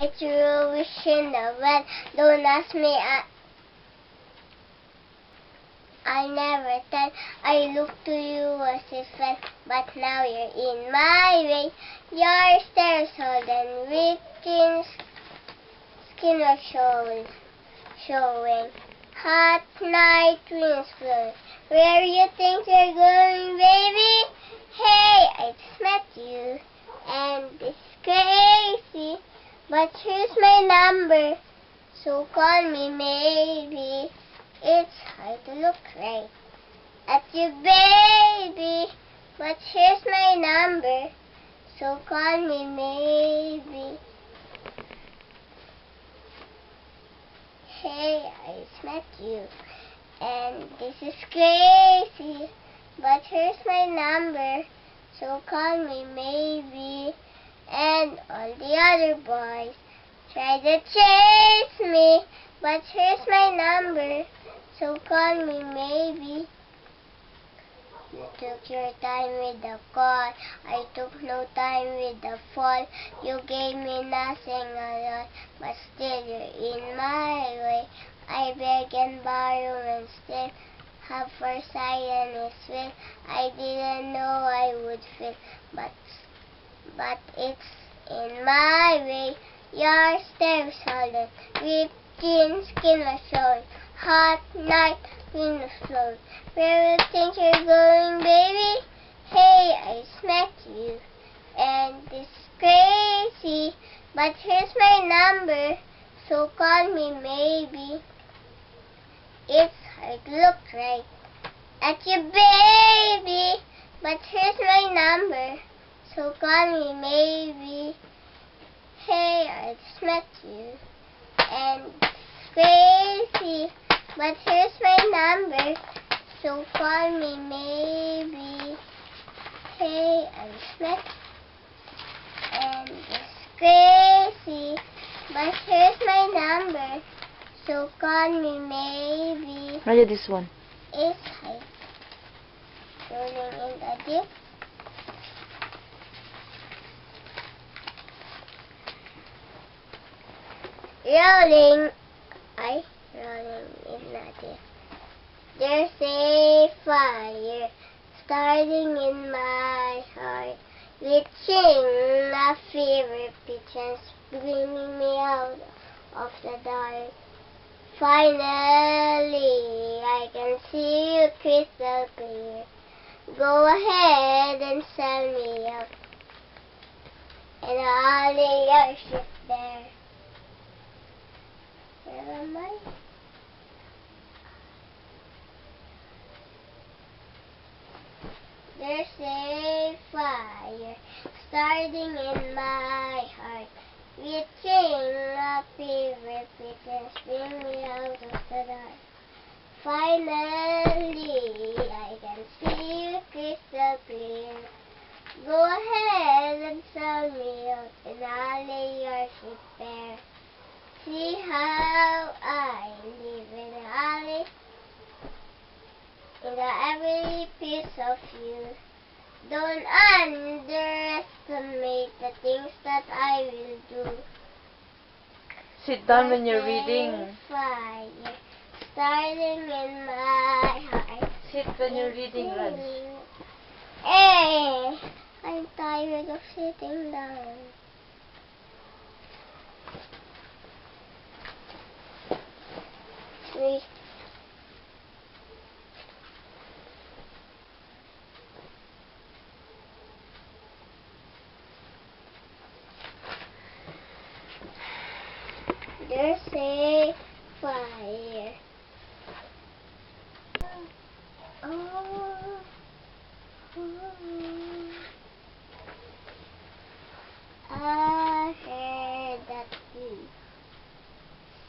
I threw wish in the well. Don't ask me, I never tell. I look to you as if well, but now you're in my way. Your stairs holding weak skin was showing. Hot night winds blowing. Where you think you're going, baby? Hey, I just met you, and it's crazy. But here's my number, so call me maybe. It's hard to look right at you, baby. But here's my number, so call me maybe. Hey, I just met you, and this is crazy. But here's my number, so call me maybe. And all the other boys try to chase me, but here's my number, so call me maybe. You took your time with the call, I took no time with the fall. You gave me nothing at all, but still you're in my way. I beg and borrow and still have for silence will. I didn't know I would feel, but it's in my way. Your stairs holding, ripped skin was showing. Hot night, wind was blowing. Where you think you're going, baby? Hey, I just met you, and it's crazy. But here's my number, so call me maybe. It's hard to look right at you, baby. But here's my number, so call me maybe. Hey, I just met you, and it's crazy. But here's my number, so call me maybe. Hey, I just met you, and it's crazy. But here's my number, so call me maybe. Raja, this one. It's high. Rolling in the deep. Rolling in the deep. There's a fire starting in my heart, reaching a fever pitch and bringing me out of the dark. Finally, I can see you crystal clear. Go ahead and sell me out, and I'll lay your ship there. Where am I? There's a fire starting in my heart, reaching a fever pitch and bring me out of the dark. Finally, I can see you crystal clear. Go ahead and sell me out, and I'll lay your ship bare. See how I live in the alley, in every piece of you. Don't underestimate the things that I will do. Sit down when you're reading. Fire starting in my heart. Sit when you're reading, Raj. Hey, I'm tired of sitting down. Three. There's a fire. I heard that you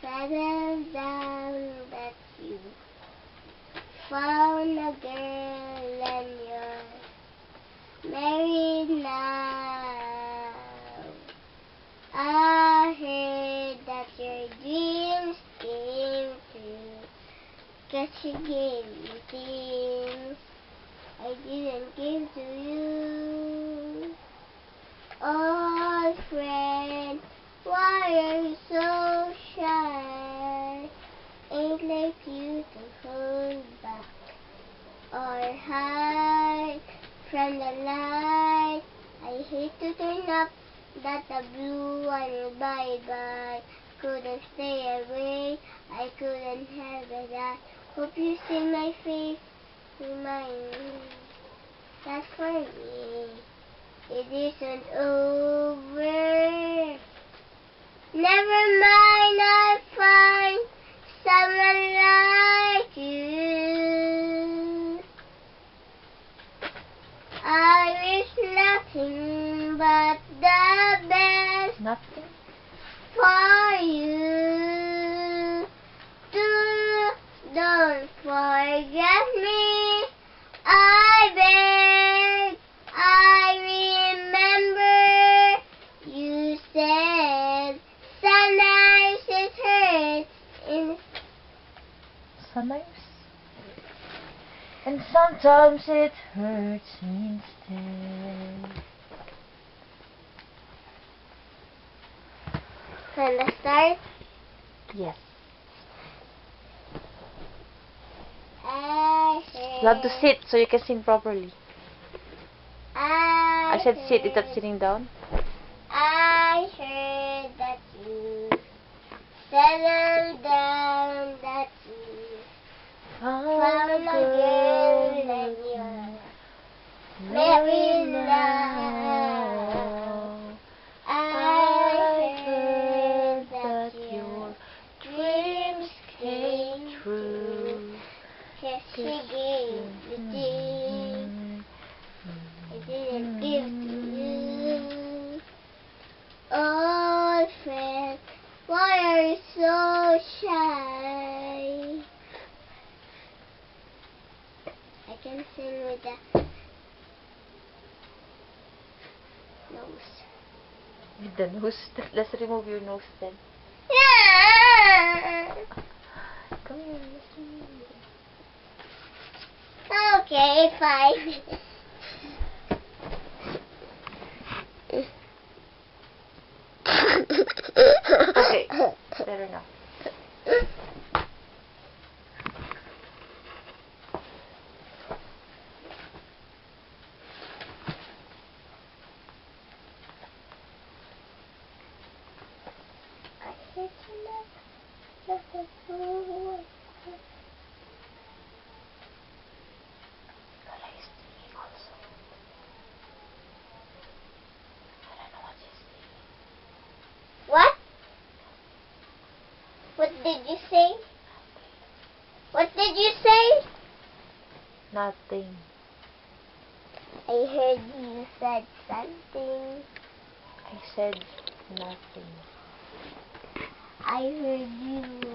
settled down, that you found a girl and you're married now. I heard that your dreams came true, 'cause she gave you things I didn't give to you. Old friend, why are you so shy? Ain't like you to hold back or hide from the light. I hate to turn up that the blue one bye-bye. Couldn't stay away, I couldn't help it. I hope you see my face, remind me that for me it isn't over. Never mind, I'll find someone like you. I wish nothing but the best Nothing. for you. Don't forget me, I beg. I remember you said sometimes it hurts in Sometimes. And sometimes it hurts instead. Can I start? Yes. I You have to sit so you can sing properly. I I said sit, is that heard- sitting down? I heard that you settled down, that you found a girl and you're married now. I heard that your dreams came true. Yes, she gave the things I didn't give to you. Old friend, why are you so shy? I can sing with the nose. With the nose. Let's remove your nose then. Come here, let's remove it. Okay, fine. Okay, better now. Lola is singing also. I don't know what she's singing. What? What did you say? What did you say? Nothing. I heard you said something. I said nothing. I heard you.